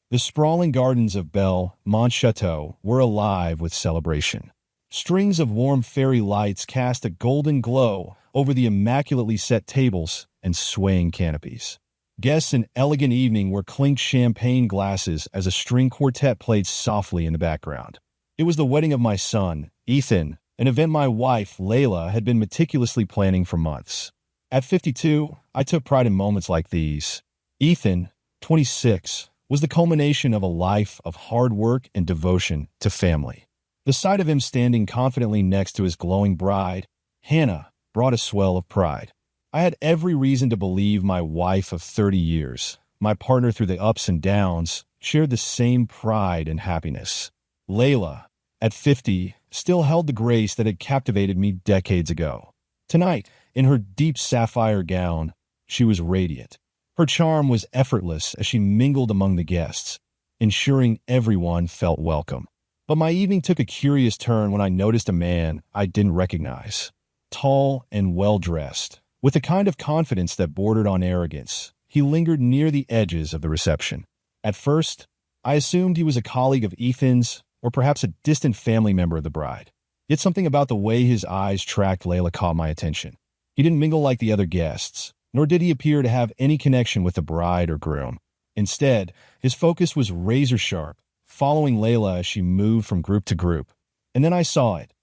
The sprawling gardens of Belle Montchateau were alive with celebration. Strings of warm fairy lights cast a golden glow over the immaculately set tables and swaying canopies. Guests in elegant evening were clinked champagne glasses as a string quartet played softly in the background. It was the wedding of my son, Ethan, an event my wife, Layla, had been meticulously planning for months. At 52, I took pride in moments like these. Ethan, 26, was the culmination of a life of hard work and devotion to family. The sight of him standing confidently next to his glowing bride, Hannah, brought a swell of pride. I had every reason to believe my wife of 30 years, my partner through the ups and downs, shared the same pride and happiness. Layla, at 50, still held the grace that had captivated me decades ago. Tonight, in her deep sapphire gown, she was radiant. Her charm was effortless as she mingled among the guests, ensuring everyone felt welcome. But my evening took a curious turn when I noticed a man I didn't recognize. Tall and well-dressed, with a kind of confidence that bordered on arrogance, he lingered near the edges of the reception. At first, I assumed he was a colleague of Ethan's or perhaps a distant family member of the bride. Yet something about the way his eyes tracked Layla caught my attention. He didn't mingle like the other guests, nor did he appear to have any connection with the bride or groom. Instead, his focus was razor-sharp, following Layla as she moved from group to group. And then I saw it,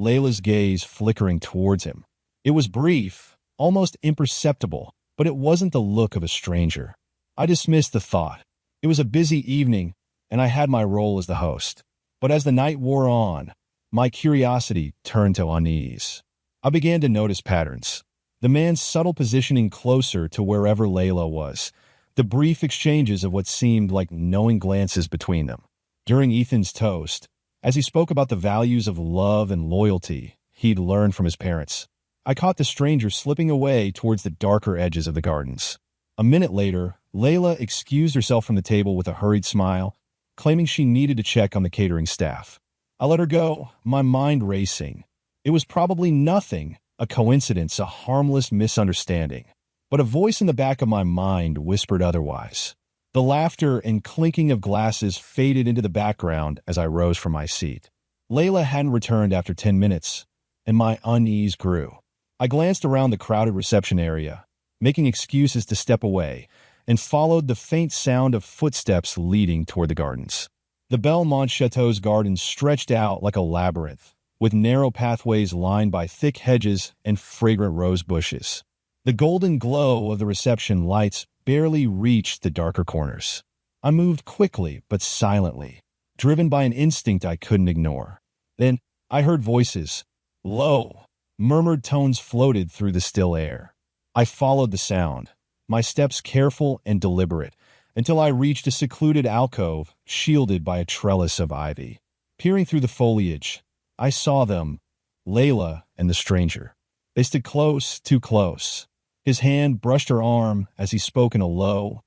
Layla's gaze flickering towards him. It was brief, almost imperceptible, but it wasn't the look of a stranger. I dismissed the thought. It was a busy evening, and I had my role as the host. But as the night wore on, my curiosity turned to unease. I began to notice patterns. The man's subtle positioning closer to wherever Layla was, the brief exchanges of what seemed like knowing glances between them. During Ethan's toast, as he spoke about the values of love and loyalty he'd learned from his parents, I caught the stranger slipping away towards the darker edges of the gardens. A minute later, Layla excused herself from the table with a hurried smile, claiming she needed to check on the catering staff. I let her go, my mind racing. It was probably nothing, a coincidence, a harmless misunderstanding. But a voice in the back of my mind whispered otherwise. The laughter and clinking of glasses faded into the background as I rose from my seat. Layla hadn't returned after 10 minutes, and my unease grew. I glanced around the crowded reception area, making excuses to step away, and followed the faint sound of footsteps leading toward the gardens. The Belle Montchateau's gardens stretched out like a labyrinth, with narrow pathways lined by thick hedges and fragrant rose bushes. The golden glow of the reception lights barely reached the darker corners. I moved quickly but silently, driven by an instinct I couldn't ignore. Then I heard voices. Low, murmured tones floated through the still air. I followed the sound, my steps careful and deliberate, until I reached a secluded alcove shielded by a trellis of ivy. Peering through the foliage, I saw them, Layla and the stranger. They stood close, too close. His hand brushed her arm as he spoke in a low,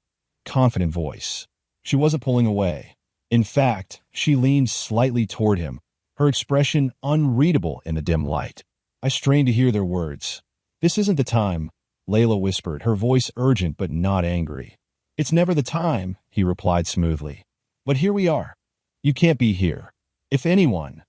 confident voice. She wasn't pulling away. In fact, she leaned slightly toward him, her expression unreadable in the dim light. I strained to hear their words. "This isn't the time," Layla whispered, her voice urgent but not angry. "It's never the time," he replied smoothly. "But here we are. You can't be here. If anyone—"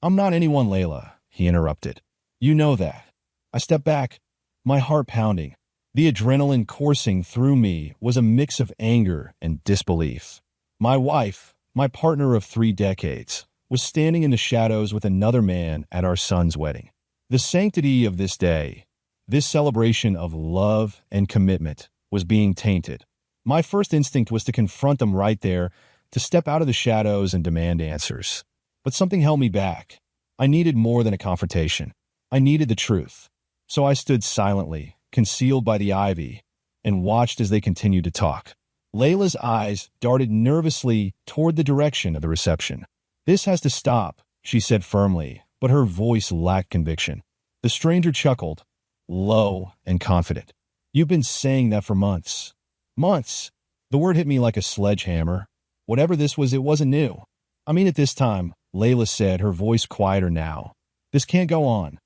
"I'm not anyone, Layla," he interrupted. "You know that." I stepped back, my heart pounding. The adrenaline coursing through me was a mix of anger and disbelief. My wife, my partner of 3 decades, was standing in the shadows with another man at our son's wedding. The sanctity of this day, this celebration of love and commitment, was being tainted. My first instinct was to confront them right there, to step out of the shadows and demand answers. But something held me back. I needed more than a confrontation. I needed the truth. So I stood silently, concealed by the ivy, and watched as they continued to talk. Layla's eyes darted nervously toward the direction of the reception. "This has to stop," she said firmly, but her voice lacked conviction. The stranger chuckled, low and confident. "You've been saying that for months." "Months?" The word hit me like a sledgehammer. Whatever this was, it wasn't new. "I mean it this time," Layla said, her voice quieter now. "This can't go on."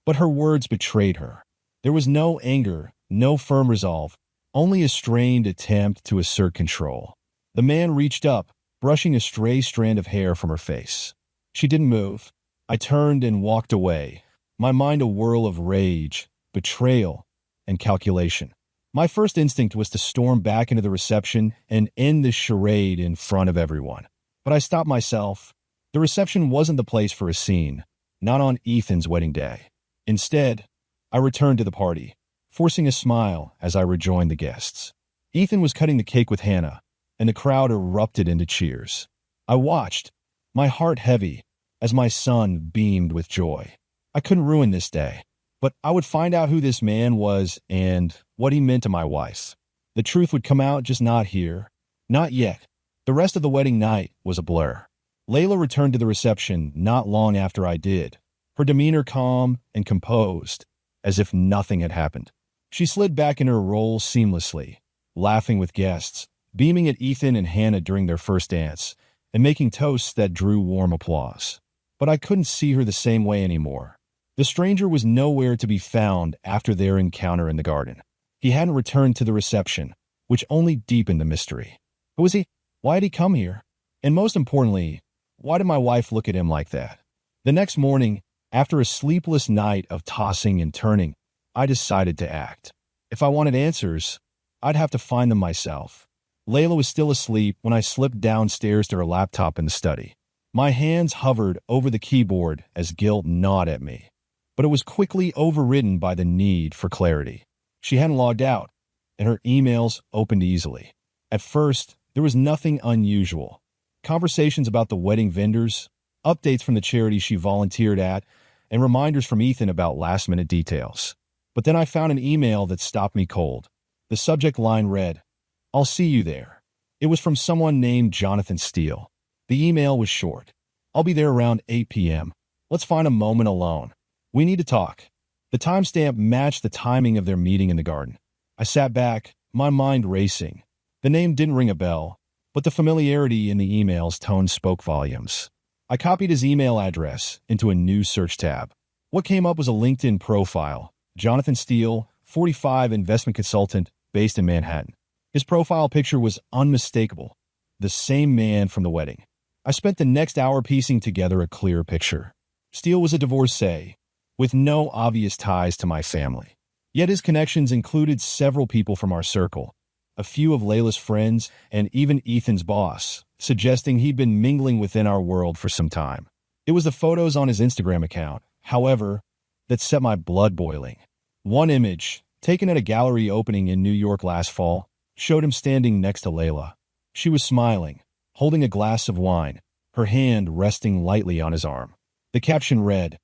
But her words betrayed her. There was no anger, no firm resolve, only a strained attempt to assert control. The man reached up, brushing a stray strand of hair from her face. She didn't move. I turned and walked away, my mind a whirl of rage, betrayal, and calculation. My first instinct was to storm back into the reception and end this charade in front of everyone. But I stopped myself. The reception wasn't the place for a scene, not on Ethan's wedding day. Instead, I returned to the party, forcing a smile as I rejoined the guests. Ethan was cutting the cake with Hannah, and the crowd erupted into cheers. I watched, my heart heavy, as my son beamed with joy. I couldn't ruin this day, but I would find out who this man was and what he meant to my wife. The truth would come out, just not here. Not yet. The rest of the wedding night was a blur. Layla returned to the reception not long after I did, her demeanor calm and composed, as if nothing had happened. She slid back in her role seamlessly, laughing with guests, beaming at Ethan and Hannah during their first dance, and making toasts that drew warm applause. But I couldn't see her the same way anymore. The stranger was nowhere to be found after their encounter in the garden. He hadn't returned to the reception, which only deepened the mystery. Who was he? Why had he come here? And most importantly, why did my wife look at him like that? The next morning, after a sleepless night of tossing and turning, I decided to act. If I wanted answers, I'd have to find them myself. Layla was still asleep when I slipped downstairs to her laptop in the study. My hands hovered over the keyboard as guilt gnawed at me, but it was quickly overridden by the need for clarity. She hadn't logged out, and her emails opened easily. At first, there was nothing unusual. Conversations about the wedding vendors, updates from the charity she volunteered at, and reminders from Ethan about last-minute details. But then I found an email that stopped me cold. The subject line read, "I'll see you there." It was from someone named Jonathan Steele. The email was short. "I'll be there around 8 p.m. Let's find a moment alone. We need to talk." The timestamp matched the timing of their meeting in the garden. I sat back, my mind racing. The name didn't ring a bell, but the familiarity in the email's tone spoke volumes. I copied his email address into a new search tab. What came up was a LinkedIn profile. Jonathan Steele, 45, investment consultant, based in Manhattan. His profile picture was unmistakable. The same man from the wedding. I spent the next hour piecing together a clear picture. Steele was a divorcee, with no obvious ties to my family. Yet his connections included several people from our circle, a few of Layla's friends, and even Ethan's boss, suggesting he'd been mingling within our world for some time. It was the photos on his Instagram account, however, that set my blood boiling. One image, taken at a gallery opening in New York last fall, showed him standing next to Layla. She was smiling, holding a glass of wine, her hand resting lightly on his arm. The caption read,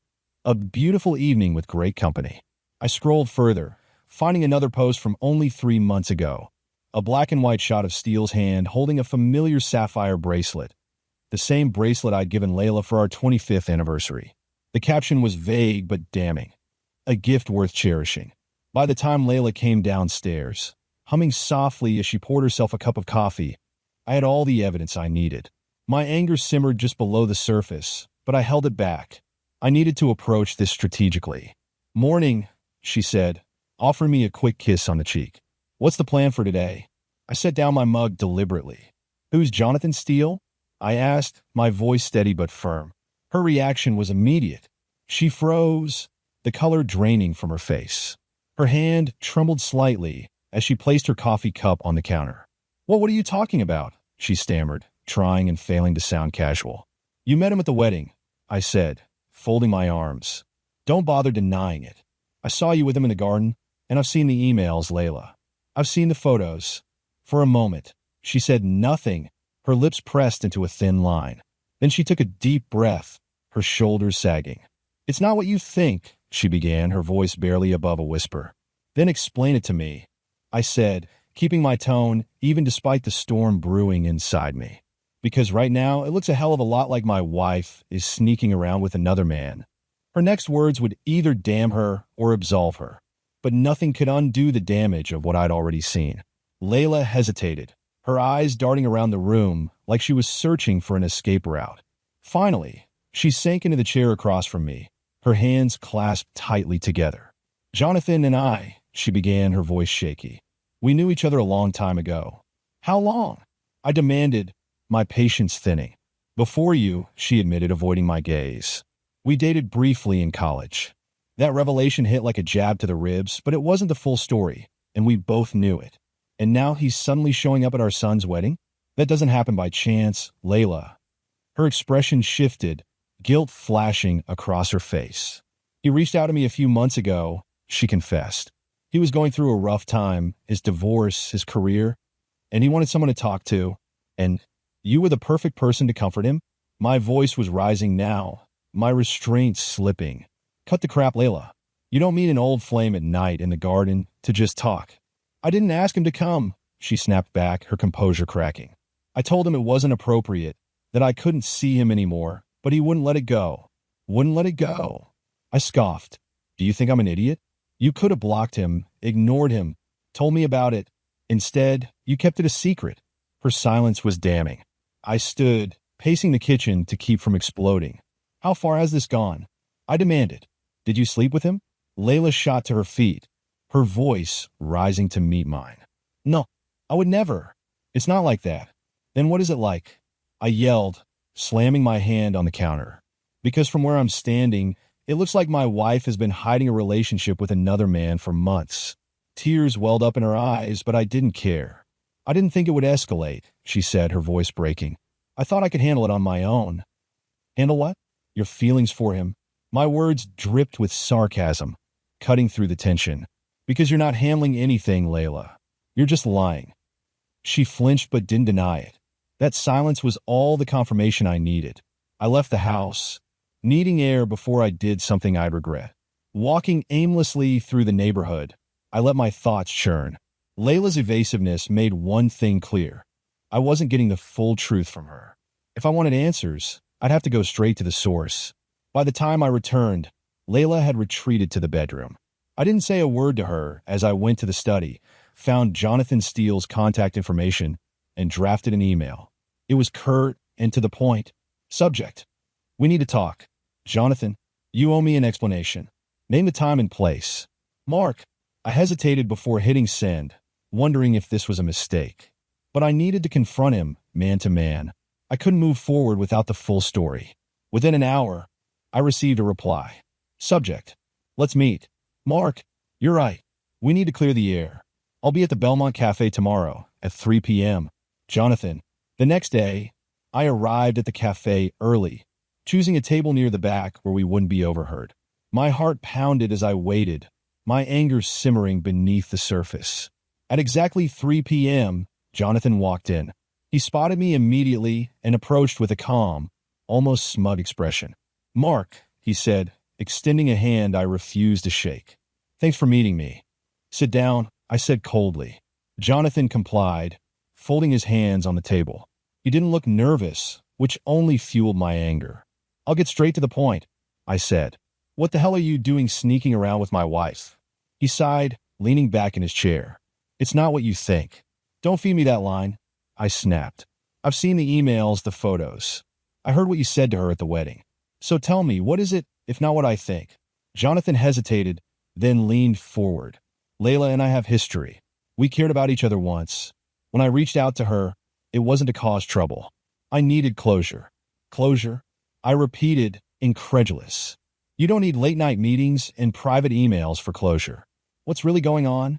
"A beautiful evening with great company." I scrolled further, finding another post from only 3 months ago. A black and white shot of Steele's hand holding a familiar sapphire bracelet, the same bracelet I'd given Layla for our 25th anniversary. The caption was vague but damning. A gift worth cherishing. By the time Layla came downstairs, humming softly as she poured herself a cup of coffee, I had all the evidence I needed. My anger simmered just below the surface, but I held it back. I needed to approach this strategically. "Morning," she said, offering me a quick kiss on the cheek. "What's the plan for today?" I set down my mug deliberately. "Who's Jonathan Steele?" I asked, my voice steady but firm. Her reaction was immediate. She froze, the color draining from her face. Her hand trembled slightly as she placed her coffee cup on the counter. What are you talking about?" she stammered, trying and failing to sound casual. "You met him at the wedding," I said, folding my arms. "Don't bother denying it. I saw you with him in the garden, and I've seen the emails, Layla. I've seen the photos." For a moment, she said nothing, her lips pressed into a thin line. Then she took a deep breath, her shoulders sagging. "It's not what you think," she began, her voice barely above a whisper. "Then explain it to me," I said, keeping my tone even despite the storm brewing inside me. "Because right now, it looks a hell of a lot like my wife is sneaking around with another man." Her next words would either damn her or absolve her, but nothing could undo the damage of what I'd already seen. Layla hesitated, her eyes darting around the room like she was searching for an escape route. Finally, she sank into the chair across from me, her hands clasped tightly together. "Jonathan and I," she began, her voice shaky. "We knew each other a long time ago." "How long?" I demanded, my patience thinning. Before you, she admitted, avoiding my gaze. We dated briefly in college. That revelation hit like a jab to the ribs, but it wasn't the full story, and we both knew it. And now he's suddenly showing up at our son's wedding? That doesn't happen by chance, Layla. Her expression shifted, guilt flashing across her face. He reached out to me a few months ago, she confessed. He was going through a rough time, his divorce, his career, and he wanted someone to talk to. And you were the perfect person to comfort him? My voice was rising now, my restraint slipping. Cut the crap, Layla. You don't meet an old flame at night in the garden to just talk. I didn't ask him to come, she snapped back, her composure cracking. I told him it wasn't appropriate, that I couldn't see him anymore, but he wouldn't let it go. Wouldn't let it go. I scoffed. Do you think I'm an idiot? You could have blocked him, ignored him, told me about it. Instead, you kept it a secret. Her silence was damning. I stood, pacing the kitchen to keep from exploding. How far has this gone? I demanded. Did you sleep with him? Layla shot to her feet, her voice rising to meet mine. No, I would never. It's not like that. Then what is it like? I yelled, slamming my hand on the counter. Because from where I'm standing, it looks like my wife has been hiding a relationship with another man for months. Tears welled up in her eyes, but I didn't care. I didn't think it would escalate, she said, her voice breaking. I thought I could handle it on my own. Handle what? Your feelings for him. My words dripped with sarcasm, cutting through the tension. Because you're not handling anything, Layla. You're just lying. She flinched but didn't deny it. That silence was all the confirmation I needed. I left the house, needing air before I did something I'd regret. Walking aimlessly through the neighborhood, I let my thoughts churn. Layla's evasiveness made one thing clear. I wasn't getting the full truth from her. If I wanted answers, I'd have to go straight to the source. By the time I returned, Layla had retreated to the bedroom. I didn't say a word to her as I went to the study, found Jonathan Steele's contact information, and drafted an email. It was curt and to the point. Subject: we need to talk. Jonathan, you owe me an explanation. Name the time and place. Mark. I hesitated before hitting send, wondering if this was a mistake. But I needed to confront him, man to man. I couldn't move forward without the full story. Within an hour, I received a reply. Subject: let's meet. Mark, you're right. We need to clear the air. I'll be at the Belmont Cafe tomorrow at 3 p.m. Jonathan. The next day, I arrived at the cafe early, choosing a table near the back where we wouldn't be overheard. My heart pounded as I waited, my anger simmering beneath the surface. At exactly 3 p.m., Jonathan walked in. He spotted me immediately and approached with a calm, almost smug expression. Mark, he said, extending a hand I refused to shake. Thanks for meeting me. Sit down, I said coldly. Jonathan complied, folding his hands on the table. He didn't look nervous, which only fueled my anger. I'll get straight to the point, I said. What the hell are you doing sneaking around with my wife? He sighed, leaning back in his chair. It's not what you think. Don't feed me that line, I snapped. I've seen the emails, the photos. I heard what you said to her at the wedding. So tell me, what is it, if not what I think? Jonathan hesitated, then leaned forward. Layla and I have history. We cared about each other once. When I reached out to her, it wasn't to cause trouble. I needed closure. Closure? I repeated, incredulous. You don't need late-night meetings and private emails for closure. What's really going on?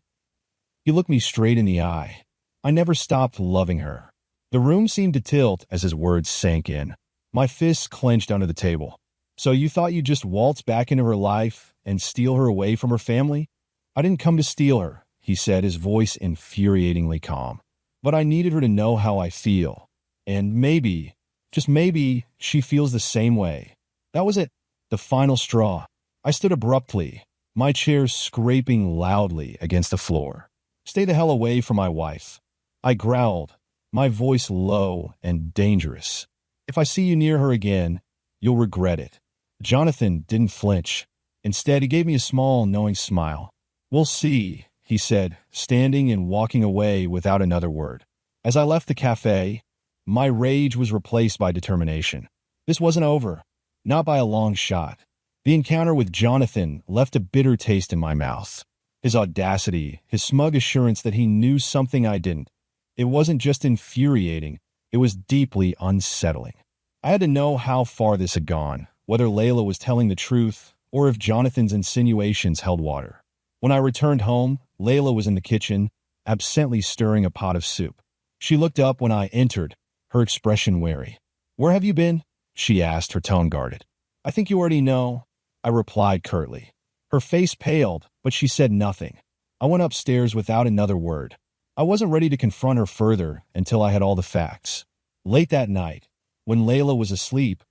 He looked me straight in the eye. I never stopped loving her. The room seemed to tilt as his words sank in. My fists clenched under the table. So you thought you'd just waltz back into her life and steal her away from her family? I didn't come to steal her, he said, his voice infuriatingly calm. But I needed her to know how I feel. And maybe, just maybe, she feels the same way. That was it, the final straw. I stood abruptly, my chair scraping loudly against the floor. Stay the hell away from my wife. I growled, my voice low and dangerous. If I see you near her again, you'll regret it. Jonathan didn't flinch. Instead, he gave me a small, knowing smile. We'll see, he said, standing and walking away without another word. As I left the cafe, my rage was replaced by determination. This wasn't over, not by a long shot. The encounter with Jonathan left a bitter taste in my mouth. His audacity, his smug assurance that he knew something I didn't. It wasn't just infuriating, it was deeply unsettling. I had to know how far this had gone, whether Layla was telling the truth or if Jonathan's insinuations held water. When I returned home, Layla was in the kitchen, absently stirring a pot of soup. She looked up when I entered, her expression wary. "Where have you been?" she asked, her tone guarded. "I think you already know," I replied curtly. Her face paled, but she said nothing. I went upstairs without another word. I wasn't ready to confront her further until I had all the facts. Late that night, when Layla was asleep,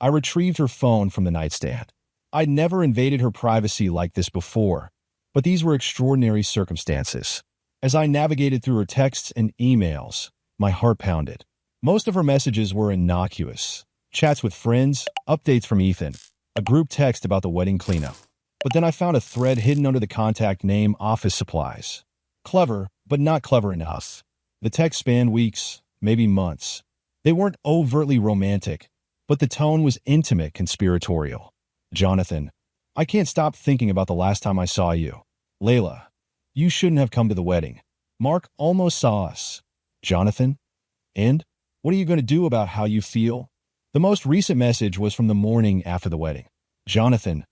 I retrieved her phone from the nightstand. I'd never invaded her privacy like this before, but these were extraordinary circumstances. As I navigated through her texts and emails, my heart pounded. Most of her messages were innocuous. Chats with friends, updates from Ethan, a group text about the wedding cleanup. But then I found a thread hidden under the contact name Office Supplies. Clever, but not clever enough. The text spanned weeks, maybe months. They weren't overtly romantic, but the tone was intimate, conspiratorial. "Jonathan, I can't stop thinking about the last time I saw you. Layla, you shouldn't have come to the wedding. Mark almost saw us. Jonathan, and what are you going to do about how you feel?" The most recent message was from the morning after the wedding. "Jonathan,"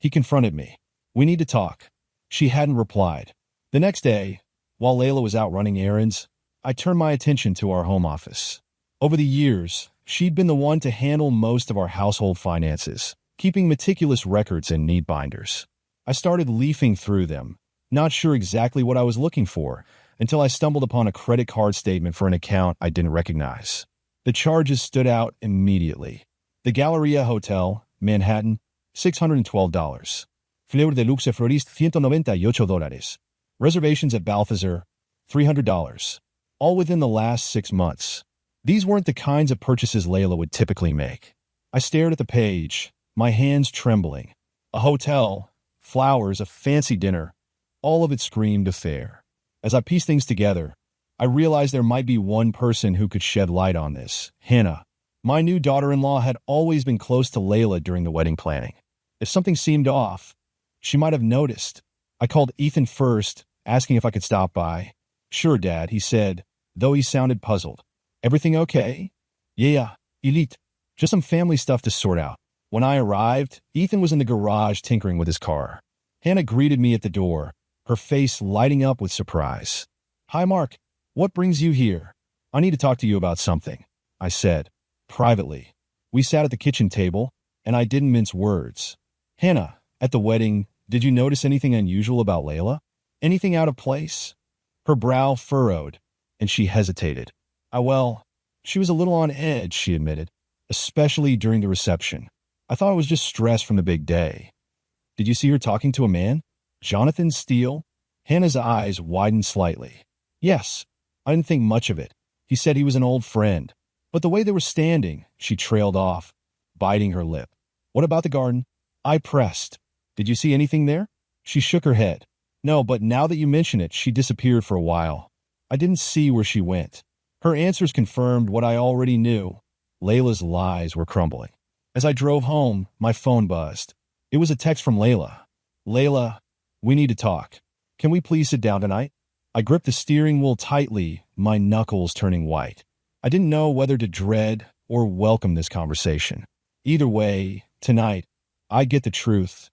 he confronted me. "We need to talk." She hadn't replied. The next day, while Layla was out running errands, I turned my attention to our home office. Over the years, she'd been the one to handle most of our household finances, keeping meticulous records in neat binders. I started leafing through them, not sure exactly what I was looking for, until I stumbled upon a credit card statement for an account I didn't recognize. The charges stood out immediately. The Galleria Hotel, Manhattan, $612. Fleur de Luxe Florist, $198. Reservations at Balthazar, $300. All within the last 6 months. These weren't the kinds of purchases Layla would typically make. I stared at the page, my hands trembling. A hotel, flowers, a fancy dinner, all of it screamed affair. As I pieced things together, I realized there might be one person who could shed light on this, Hannah. My new daughter-in-law had always been close to Layla during the wedding planning. If something seemed off, she might have noticed. I called Ethan first, asking if I could stop by. "Sure, Dad," he said, though he sounded puzzled. "Everything okay?" "Yeah, Elite. Just some family stuff to sort out." When I arrived, Ethan was in the garage tinkering with his car. Hannah greeted me at the door, her face lighting up with surprise. "Hi, Mark. What brings you here?" "I need to talk to you about something," I said, privately. We sat at the kitchen table, and I didn't mince words. "Hannah, at the wedding, did you notice anything unusual about Layla? Anything out of place?" Her brow furrowed, and she hesitated. Well, she was a little on edge," she admitted, "especially during the reception. I thought it was just stress from the big day." "Did you see her talking to a man? Jonathan Steele?" Hannah's eyes widened slightly. "Yes, I didn't think much of it. He said he was an old friend. But the way they were standing," she trailed off, biting her lip. "What about the garden?" I pressed. "Did you see anything there?" She shook her head. "No, but now that you mention it, she disappeared for a while. I didn't see where she went." Her answers confirmed what I already knew. Layla's lies were crumbling. As I drove home, my phone buzzed. It was a text from Layla. "Layla, we need to talk. Can we please sit down tonight?" I gripped the steering wheel tightly, my knuckles turning white. I didn't know whether to dread or welcome this conversation. Either way, tonight, I'd get the truth,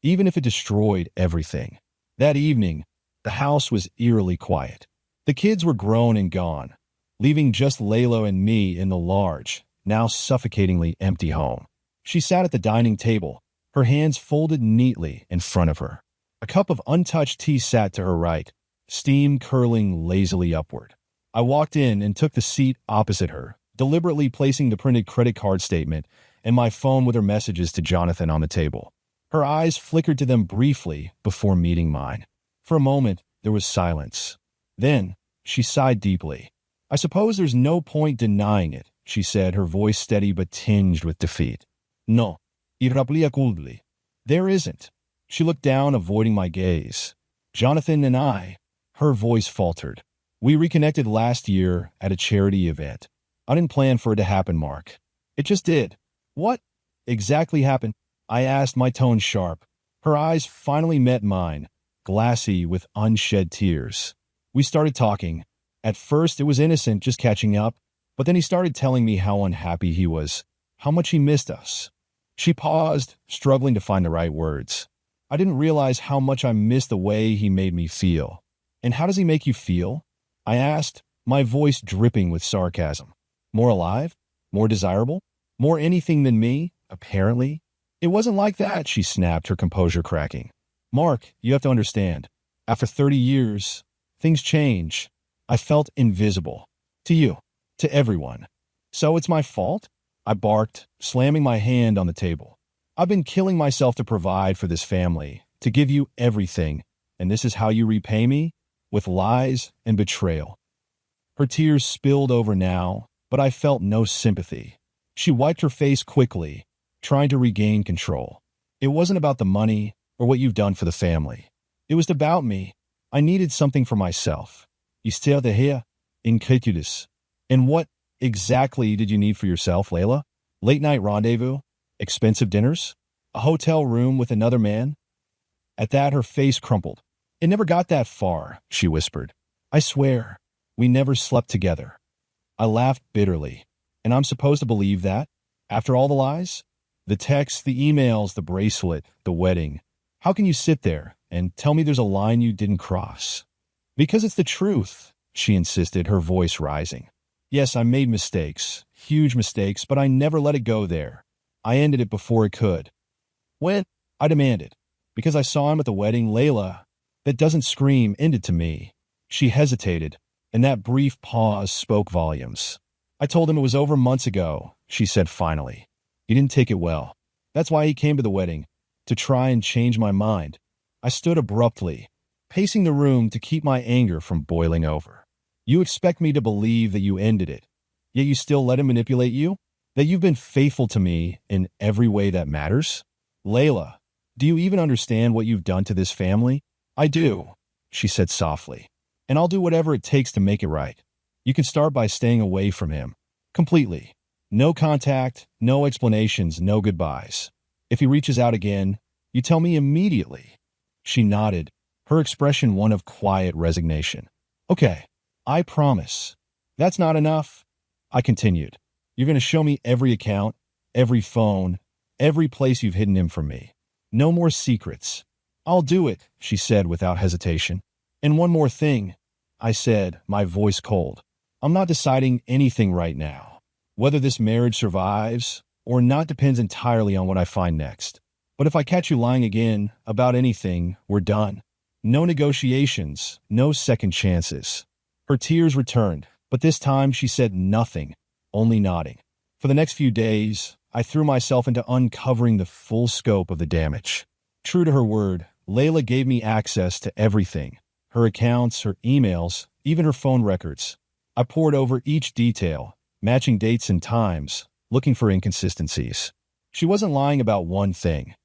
even if it destroyed everything. That evening, the house was eerily quiet. The kids were grown and gone, leaving just Layla and me in the large, now suffocatingly empty home. She sat at the dining table, her hands folded neatly in front of her. A cup of untouched tea sat to her right, steam curling lazily upward. I walked in and took the seat opposite her, deliberately placing the printed credit card statement and my phone with her messages to Jonathan on the table. Her eyes flickered to them briefly before meeting mine. For a moment, there was silence. Then, she sighed deeply. "I suppose there's no point denying it," she said, her voice steady but tinged with defeat. "No, irreplaceably. There isn't." She looked down, avoiding my gaze. "Jonathan and I," her voice faltered. "We reconnected last year at a charity event. I didn't plan for it to happen, Mark. It just did." "What exactly happened?" I asked, my tone sharp. Her eyes finally met mine, glassy with unshed tears. "We started talking. At first, it was innocent, just catching up, but then he started telling me how unhappy he was, how much he missed us. She paused, struggling to find the right words. I didn't realize how much I missed the way he made me feel. And how does he make you feel? I asked, my voice dripping with sarcasm. More alive? More desirable? More anything than me, apparently? It wasn't like that, she snapped, her composure cracking. Mark, you have to understand. After 30 years, things change. I felt invisible. To you. To everyone. So it's my fault? I barked, slamming my hand on the table. I've been killing myself to provide for this family, to give you everything, and this is how you repay me? With lies and betrayal. Her tears spilled over now, but I felt no sympathy. She wiped her face quickly, trying to regain control. It wasn't about the money or what you've done for the family. It was about me. I needed something for myself. You still here? Incredulous. And what exactly did you need for yourself, Layla? Late-night rendezvous? Expensive dinners? A hotel room with another man? At that, her face crumpled. It never got that far, she whispered. I swear, we never slept together. I laughed bitterly. And I'm supposed to believe that? After all the lies? The texts, the emails, the bracelet, the wedding. How can you sit there and tell me there's a line you didn't cross? Because it's the truth, she insisted, her voice rising. Yes, I made mistakes, huge mistakes, but I never let it go there. I ended it before it could. When? I demanded. Because I saw him at the wedding, Layla. That doesn't scream ended to me. She hesitated, and that brief pause spoke volumes. I told him it was over months ago, she said finally. He didn't take it well. That's why he came to the wedding, to try and change my mind. I stood abruptly, pacing the room to keep my anger from boiling over. You expect me to believe that you ended it, yet you still let him manipulate you? That you've been faithful to me in every way that matters? Layla, do you even understand what you've done to this family? I do, she said softly, and I'll do whatever it takes to make it right. You can start by staying away from him. Completely. No contact, no explanations, no goodbyes. If he reaches out again, you tell me immediately. She nodded, her expression one of quiet resignation. Okay, I promise. That's not enough, I continued. You're going to show me every account, every phone, every place you've hidden him from me. No more secrets. I'll do it, she said without hesitation. And one more thing, I said, my voice cold. I'm not deciding anything right now. Whether this marriage survives or not depends entirely on what I find next. But if I catch you lying again about anything, we're done. No negotiations, no second chances. Her tears returned, but this time she said nothing, only nodding. For the next few days, I threw myself into uncovering the full scope of the damage. True to her word, Layla gave me access to everything. Her accounts, her emails, even her phone records. I pored over each detail, matching dates and times, looking for inconsistencies. She wasn't lying about one thing.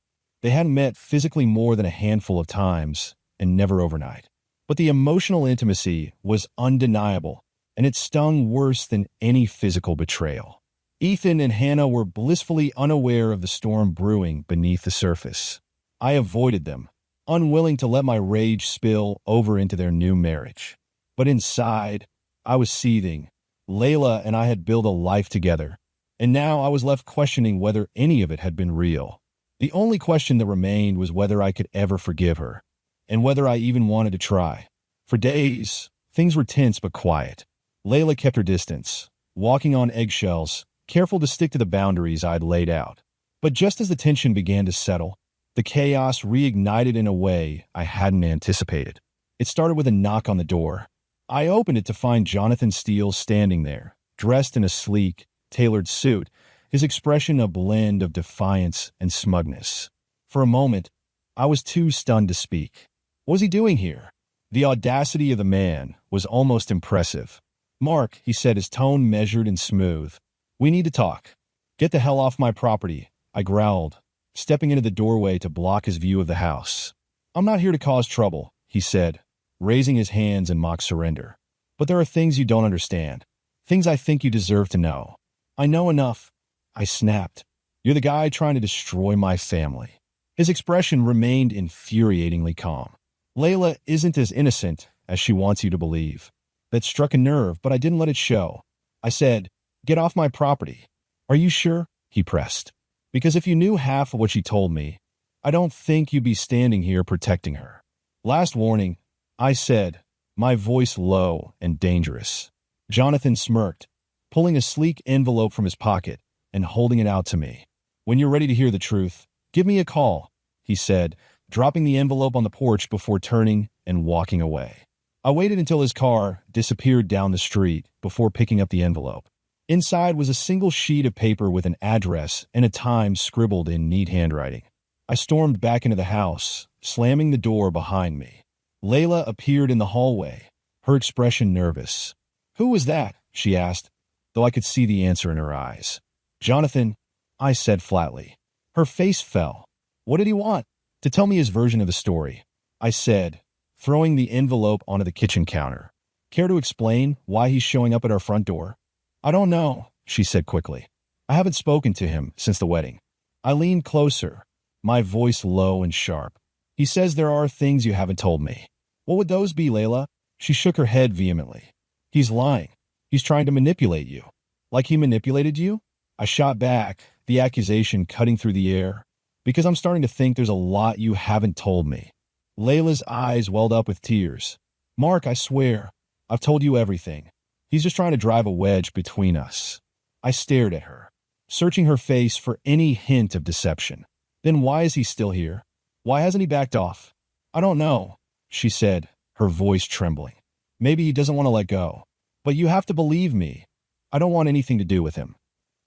They hadn't met physically more than a handful of times, and never overnight. But the emotional intimacy was undeniable, and it stung worse than any physical betrayal. Ethan and Hannah were blissfully unaware of the storm brewing beneath the surface. I avoided them, unwilling to let my rage spill over into their new marriage. But inside, I was seething. Layla and I had built a life together, and now I was left questioning whether any of it had been real. The only question that remained was whether I could ever forgive her, and whether I even wanted to try. For days, things were tense but quiet. Layla kept her distance, walking on eggshells, careful to stick to the boundaries I'd laid out. But just as the tension began to settle, the chaos reignited in a way I hadn't anticipated. It started with a knock on the door. I opened it to find Jonathan Steele standing there, dressed in a sleek, tailored suit, his expression a blend of defiance and smugness. For a moment, I was too stunned to speak. What was he doing here? The audacity of the man was almost impressive. Mark, he said, his tone measured and smooth. We need to talk. Get the hell off my property, I growled, stepping into the doorway to block his view of the house. I'm not here to cause trouble, he said, raising his hands in mock surrender. But there are things you don't understand. Things I think you deserve to know. I know enough. I snapped. You're the guy trying to destroy my family. His expression remained infuriatingly calm. Layla isn't as innocent as she wants you to believe. that struck a nerve, but I didn't let it show. I said, "Get off my property." "Are you sure?" he pressed. "Because if you knew half of what she told me, I don't think you'd be standing here protecting her." "Last warning," I said, my voice low and dangerous. Jonathan smirked, pulling a sleek envelope from his pocket and holding it out to me. "When you're ready to hear the truth, give me a call," he said, dropping the envelope on the porch before turning and walking away. I waited until his car disappeared down the street before picking up the envelope. Inside was a single sheet of paper with an address and a time scribbled in neat handwriting. I stormed back into the house, slamming the door behind me. Layla appeared in the hallway, her expression nervous. "Who was that?" she asked, though I could see the answer in her eyes. "Jonathan," I said flatly. Her face fell. "What did he want?" "To tell me his version of the story," I said, throwing the envelope onto the kitchen counter. "Care to explain why he's showing up at our front door?" "I don't know," she said quickly. "I haven't spoken to him since the wedding." I leaned closer, my voice low and sharp. "He says there are things you haven't told me." "What would those be, Layla?" She shook her head vehemently. "He's lying. He's trying to manipulate you." "Like he manipulated you?" I shot back, the accusation cutting through the air. "Because I'm starting to think there's a lot you haven't told me." Layla's eyes welled up with tears. "Mark, I swear, I've told you everything. He's just trying to drive a wedge between us." I stared at her, searching her face for any hint of deception. "Then why is he still here? Why hasn't he backed off?" "I don't know," she said, her voice trembling. "Maybe he doesn't want to let go. But you have to believe me. I don't want anything to do with him."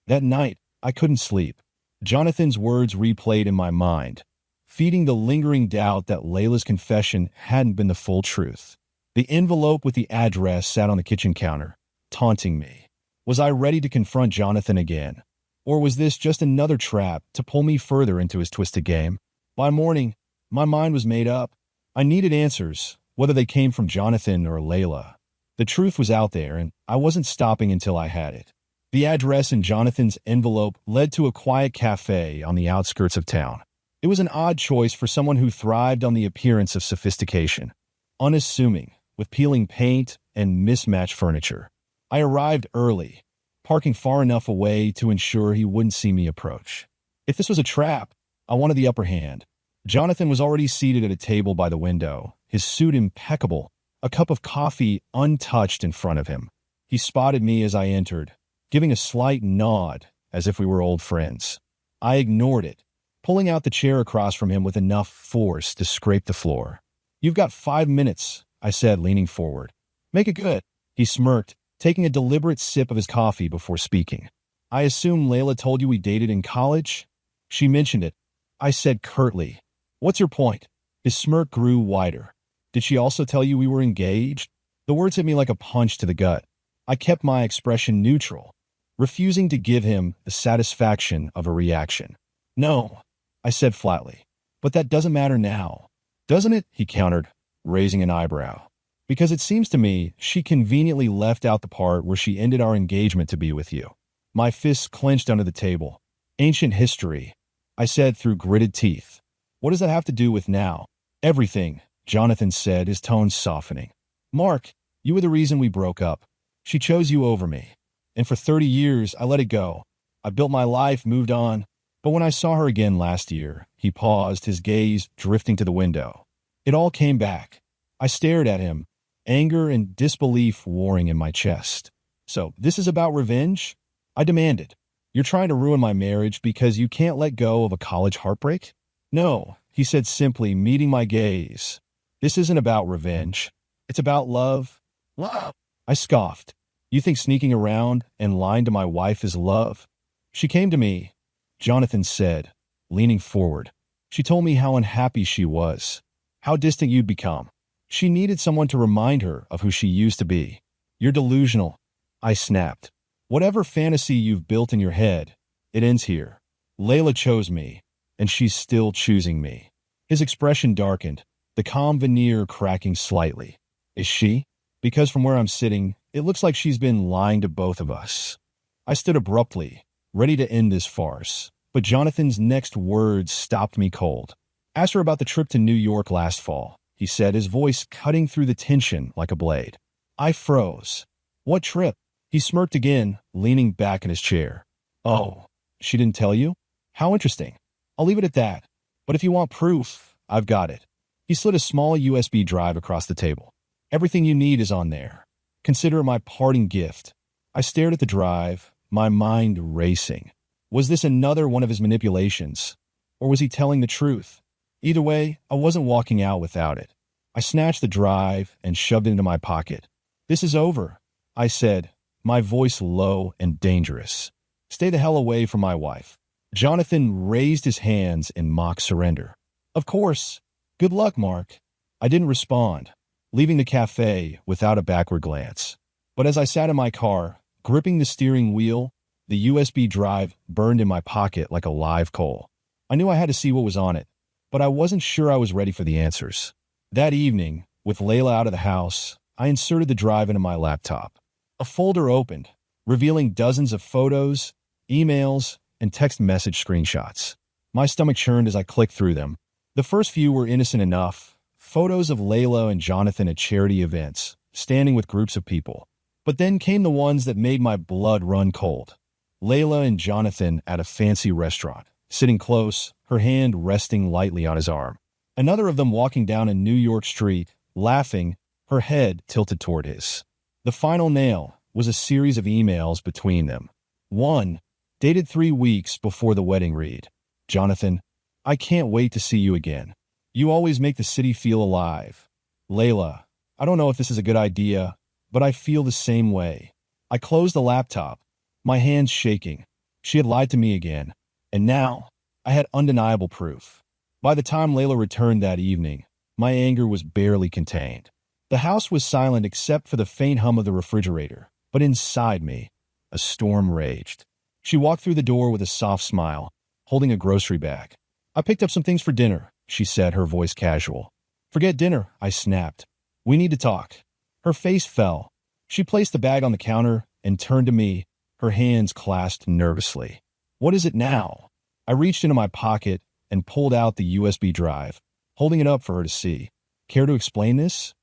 That night, I couldn't sleep. Jonathan's words replayed in my mind, feeding the lingering doubt that Layla's confession hadn't been the full truth. The envelope with the address sat on the kitchen counter, taunting me. Was I ready to confront Jonathan again? Or was this just another trap to pull me further into his twisted game? By morning, my mind was made up. I needed answers, whether they came from Jonathan or Layla. The truth was out there, and I wasn't stopping until I had it. The address in Jonathan's envelope led to a quiet cafe on the outskirts of town. It was an odd choice for someone who thrived on the appearance of sophistication. Unassuming, with peeling paint and mismatched furniture. I arrived early, parking far enough away to ensure he wouldn't see me approach. If this was a trap, I wanted the upper hand. Jonathan was already seated at a table by the window, his suit impeccable, a cup of coffee untouched in front of him. He spotted me as I entered, giving a slight nod as if we were old friends. I ignored it, pulling out the chair across from him with enough force to scrape the floor. "You've got 5 minutes," I said, leaning forward. "Make it good." He smirked, taking a deliberate sip of his coffee before speaking. "I assume Layla told you we dated in college?" "She mentioned it," I said curtly. "What's your point?" His smirk grew wider. "Did she also tell you we were engaged?" The words hit me like a punch to the gut. I kept my expression neutral, refusing to give him the satisfaction of a reaction. "No," I said flatly. "But that doesn't matter now." "Doesn't it?" he countered, raising an eyebrow. "Because it seems to me she conveniently left out the part where she ended our engagement to be with you." My fists clenched under the table. "Ancient history," I said through gritted teeth. "What does that have to do with now?" "Everything," Jonathan said, his tone softening. "Mark, you were the reason we broke up. She chose you over me. And for 30 years, I let it go. I built my life, moved on. But when I saw her again last year," he paused, his gaze drifting to the window. "It all came back." I stared at him, anger and disbelief warring in my chest. "So, this is about revenge?" I demanded. "You're trying to ruin my marriage because you can't let go of a college heartbreak?" "No," he said simply, meeting my gaze. "This isn't about revenge. It's about love." "Love?" I scoffed. "You think sneaking around and lying to my wife is love?" "She came to me," Jonathan said, leaning forward. "She told me how unhappy she was, how distant you'd become. She needed someone to remind her of who she used to be." "You're delusional," I snapped. "Whatever fantasy you've built in your head, it ends here. Layla chose me, and she's still choosing me." His expression darkened, the calm veneer cracking slightly. "Is she? Because from where I'm sitting, it looks like she's been lying to both of us." I stood abruptly, ready to end this farce, but Jonathan's next words stopped me cold. "Ask her about the trip to New York last fall," he said, his voice cutting through the tension like a blade. I froze. What trip? He smirked again, leaning back in his chair. Oh, she didn't tell you? How interesting. I'll leave it at that. But if you want proof, I've got it. He slid a small USB drive across the table. Everything you need is on there. Consider it my parting gift. I stared at the drive, my mind racing. Was this another one of his manipulations? Or was he telling the truth? Either way, I wasn't walking out without it. I snatched the drive and shoved it into my pocket. This is over, I said, my voice low and dangerous. Stay the hell away from my wife. Jonathan raised his hands in mock surrender. Of course. Good luck, Mark. I didn't respond, leaving the cafe without a backward glance. But as I sat in my car, gripping the steering wheel, the USB drive burned in my pocket like a live coal. I knew I had to see what was on it, but I wasn't sure I was ready for the answers. That evening, with Layla out of the house, I inserted the drive into my laptop. A folder opened, revealing dozens of photos, emails, and text message screenshots. My stomach churned as I clicked through them. The first few were innocent enough, photos of Layla and Jonathan at charity events, standing with groups of people. But then came the ones that made my blood run cold. Layla and Jonathan at a fancy restaurant, sitting close, her hand resting lightly on his arm. Another of them walking down a New York street, laughing, her head tilted toward his. The final nail was a series of emails between them. One, dated 3 weeks before the wedding, read, Jonathan, I can't wait to see you again. You always make the city feel alive. Layla, I don't know if this is a good idea, but I feel the same way. I closed the laptop, my hands shaking. She had lied to me again, and now I had undeniable proof. By the time Layla returned that evening, my anger was barely contained. The house was silent except for the faint hum of the refrigerator, but inside me, a storm raged. She walked through the door with a soft smile, holding a grocery bag. I picked up some things for dinner, she said, her voice casual. Forget dinner, I snapped. We need to talk. Her face fell. She placed the bag on the counter and turned to me, her hands clasped nervously. What is it now? I reached into my pocket and pulled out the USB drive, holding it up for her to see. Care to explain this?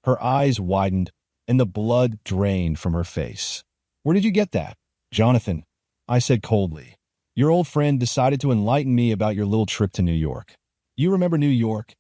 Her eyes widened, and the blood drained from her face. Where did you get that? Jonathan, I said coldly. Your old friend decided to enlighten me about your little trip to New York. You remember New York,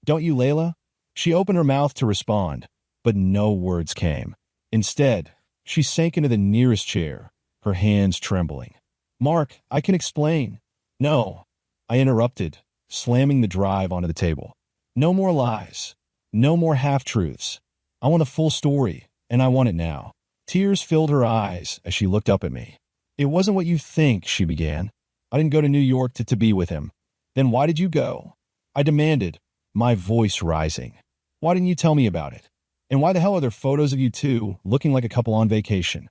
don't you, Layla? She opened her mouth to respond, but no words came. Instead, she sank into the nearest chair, her hands trembling. Mark, I can explain. No, I interrupted, slamming the drive onto the table. No more lies. No more half-truths. I want a full story, and I want it now. Tears filled her eyes as she looked up at me. It wasn't what you think, she began. I didn't go to New York to be with him. Then why did you go? I demanded, my voice rising. Why didn't you tell me about it? And why the hell are there photos of you two looking like a couple on vacation?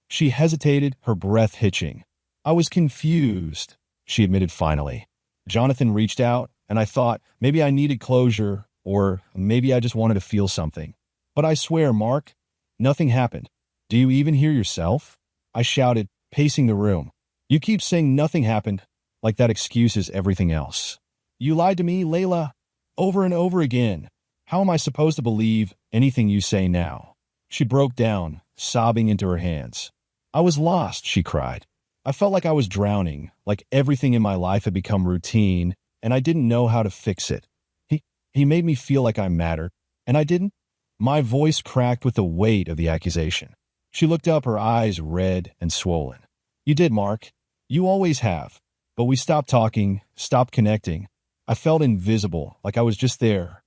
She hesitated, her breath hitching. I was confused, she admitted finally. Jonathan reached out, and I thought maybe I needed closure, or maybe I just wanted to feel something. But I swear, Mark, nothing happened. Do you even hear yourself? I shouted, pacing the room. You keep saying nothing happened, like that excuses everything else. You lied to me, Layla, over and over again. How am I supposed to believe anything you say now? She broke down, sobbing into her hands. I was lost, she cried. I felt like I was drowning, like everything in my life had become routine, and I didn't know how to fix it. He made me feel like I mattered, and I didn't. My voice cracked with the weight of the accusation. She looked up, her eyes red and swollen. You did, Mark. You always have. But we stopped talking, stopped connecting. I felt invisible, like I was just there.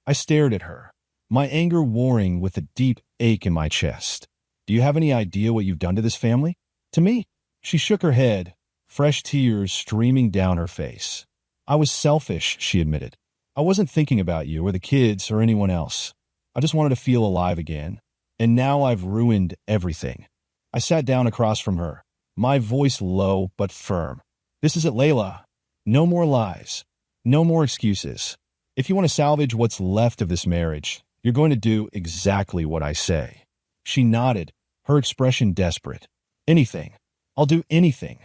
I stared at her, my anger warring with a deep ache in my chest. Do you have any idea what you've done to this family? To me? She shook her head, fresh tears streaming down her face. I was selfish, she admitted. I wasn't thinking about you or the kids or anyone else. I just wanted to feel alive again. And now I've ruined everything. I sat down across from her, my voice low but firm. This is it, Layla. No more lies. No more excuses. If you want to salvage what's left of this marriage, you're going to do exactly what I say. She nodded, her expression desperate. Anything. I'll do anything.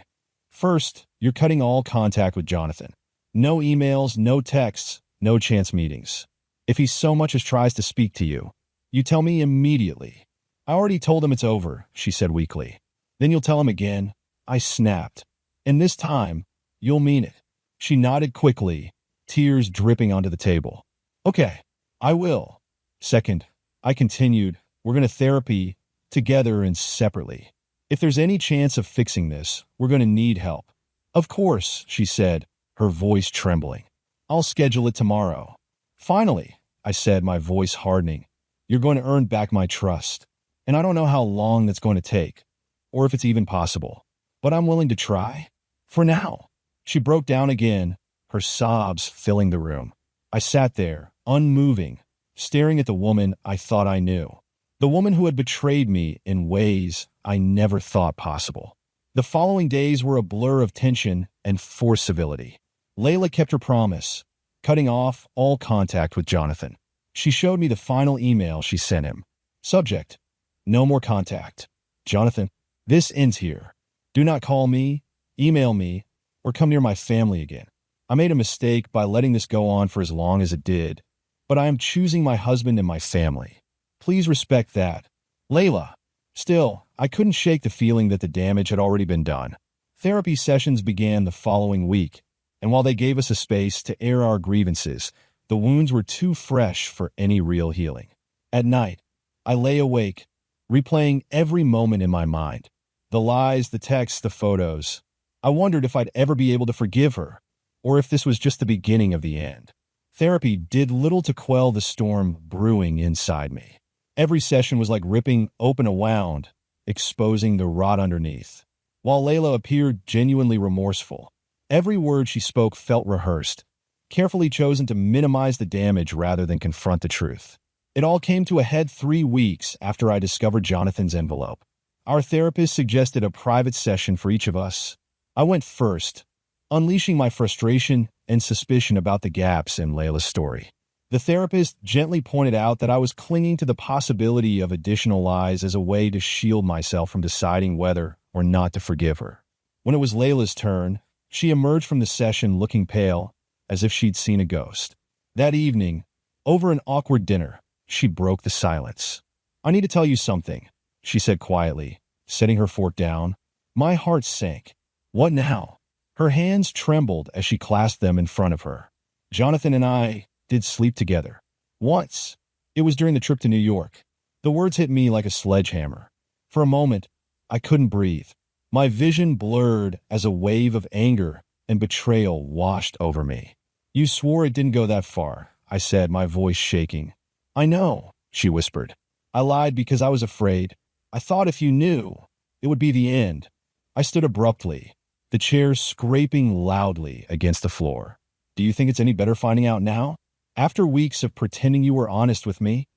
First, you're cutting all contact with Jonathan. No emails, no texts, no chance meetings. If he so much as tries to speak to you, you tell me immediately. I already told him it's over, she said weakly. Then you'll tell him again? I snapped. And this time, you'll mean it. She nodded quickly, tears dripping onto the table. Okay, I will. Second, I continued, we're going to therapy together and separately. If there's any chance of fixing this, we're going to need help. Of course, she said, her voice trembling. I'll schedule it tomorrow. Finally, I said, my voice hardening, you're going to earn back my trust. And I don't know how long that's going to take, or if it's even possible. But I'm willing to try. For now. She broke down again, her sobs filling the room. I sat there, unmoving, staring at the woman I thought I knew. The woman who had betrayed me in ways I never thought possible. The following days were a blur of tension and forced civility. Layla kept her promise, cutting off all contact with Jonathan. She showed me the final email she sent him. Subject: no more contact. Jonathan, this ends here. Do not call me, email me, or come near my family again. I made a mistake by letting this go on for as long as it did, but I am choosing my husband and my family. Please respect that. Layla. Still, I couldn't shake the feeling that the damage had already been done. Therapy sessions began the following week, and while they gave us a space to air our grievances, the wounds were too fresh for any real healing. At night, I lay awake, replaying every moment in my mind. The lies, the texts, the photos. I wondered if I'd ever be able to forgive her, or if this was just the beginning of the end. Therapy did little to quell the storm brewing inside me. Every session was like ripping open a wound, exposing the rot underneath. While Layla appeared genuinely remorseful, every word she spoke felt rehearsed, carefully chosen to minimize the damage rather than confront the truth. It all came to a head 3 weeks after I discovered Jonathan's envelope. Our therapist suggested a private session for each of us. I went first, unleashing my frustration and suspicion about the gaps in Layla's story. The therapist gently pointed out that I was clinging to the possibility of additional lies as a way to shield myself from deciding whether or not to forgive her. When it was Layla's turn, she emerged from the session looking pale, as if she'd seen a ghost. That evening, over an awkward dinner, she broke the silence. I need to tell you something, she said quietly, setting her fork down. My heart sank. What now? Her hands trembled as she clasped them in front of her. Jonathan and I did sleep together. Once. It was during the trip to New York. The words hit me like a sledgehammer. For a moment, I couldn't breathe. My vision blurred as a wave of anger and betrayal washed over me. You swore it didn't go that far, I said, my voice shaking. I know, she whispered. I lied because I was afraid. I thought if you knew, it would be the end. I stood abruptly, the chair scraping loudly against the floor. Do you think it's any better finding out now? After weeks of pretending you were honest with me,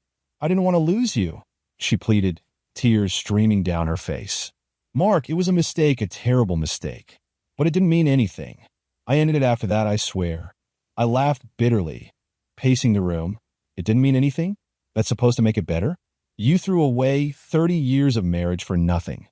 I didn't want to lose you, she pleaded, tears streaming down her face. Mark, it was a mistake, a terrible mistake. But it didn't mean anything. I ended it after that, I swear. I laughed bitterly, pacing the room. It didn't mean anything? That's supposed to make it better? You threw away 30 years of marriage for nothing.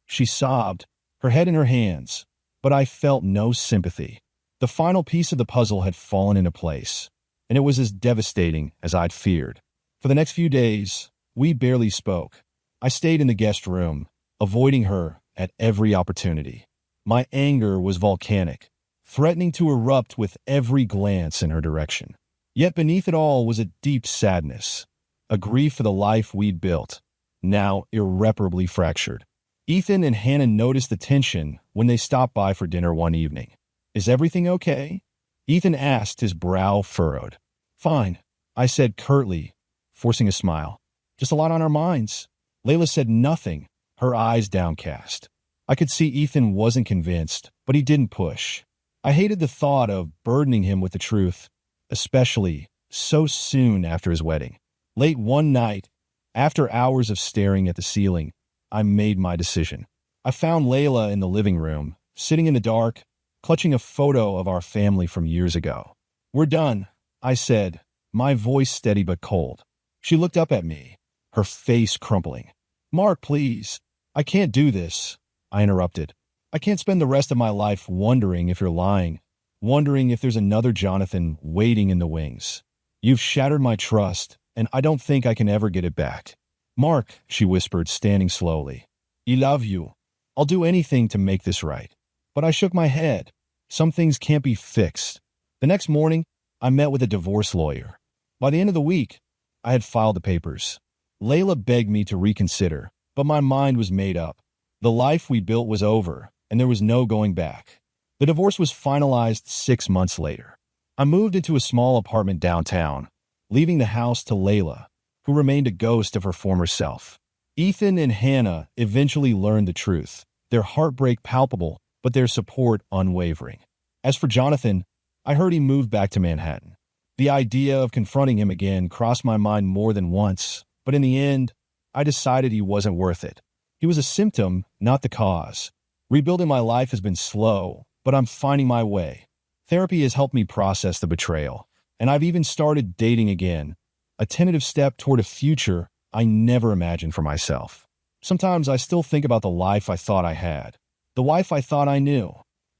She sobbed, her head in her hands, but I felt no sympathy. The final piece of the puzzle had fallen into place, and it was as devastating as I'd feared. For the next few days, we barely spoke. I stayed in the guest room, avoiding her at every opportunity. My anger was volcanic, threatening to erupt with every glance in her direction. Yet beneath it all was a deep sadness, a grief for the life we'd built, now irreparably fractured. Ethan and Hannah noticed the tension when they stopped by for dinner one evening. Is everything okay? Ethan asked, his brow furrowed. Fine, I said curtly, forcing a smile. Just a lot on our minds. Layla said nothing, her eyes downcast. I could see Ethan wasn't convinced, but he didn't push. I hated the thought of burdening him with the truth, especially so soon after his wedding. Late one night, after hours of staring at the ceiling, I made my decision. I found Layla in the living room, sitting in the dark, clutching a photo of our family from years ago. We're done, I said, my voice steady but cold. She looked up at me, her face crumpling. Mark, please. I can't do this, I interrupted. I can't spend the rest of my life wondering if you're lying, wondering if there's another Jonathan waiting in the wings. You've shattered my trust, and I don't think I can ever get it back. Mark, she whispered, standing slowly. I love you. I'll do anything to make this right. But I shook my head. Some things can't be fixed. The next morning, I met with a divorce lawyer. By the end of the week, I had filed the papers. Layla begged me to reconsider, but my mind was made up. The life we built was over, and there was no going back. The divorce was finalized 6 months later. I moved into a small apartment downtown, leaving the house to Layla, who remained a ghost of her former self. Ethan and Hannah eventually learned the truth, their heartbreak palpable, but their support unwavering. As for Jonathan, I heard he moved back to Manhattan. The idea of confronting him again crossed my mind more than once, but in the end, I decided he wasn't worth it. He was a symptom, not the cause. Rebuilding my life has been slow, but I'm finding my way. Therapy has helped me process the betrayal, and I've even started dating again, a tentative step toward a future I never imagined for myself. Sometimes I still think about the life I thought I had, the wife I thought I knew,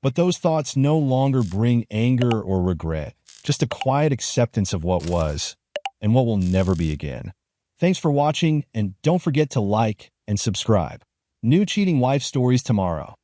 but those thoughts no longer bring anger or regret, just a quiet acceptance of what was and what will never be again. Thanks for watching, and don't forget to like and subscribe. New cheating wife stories tomorrow.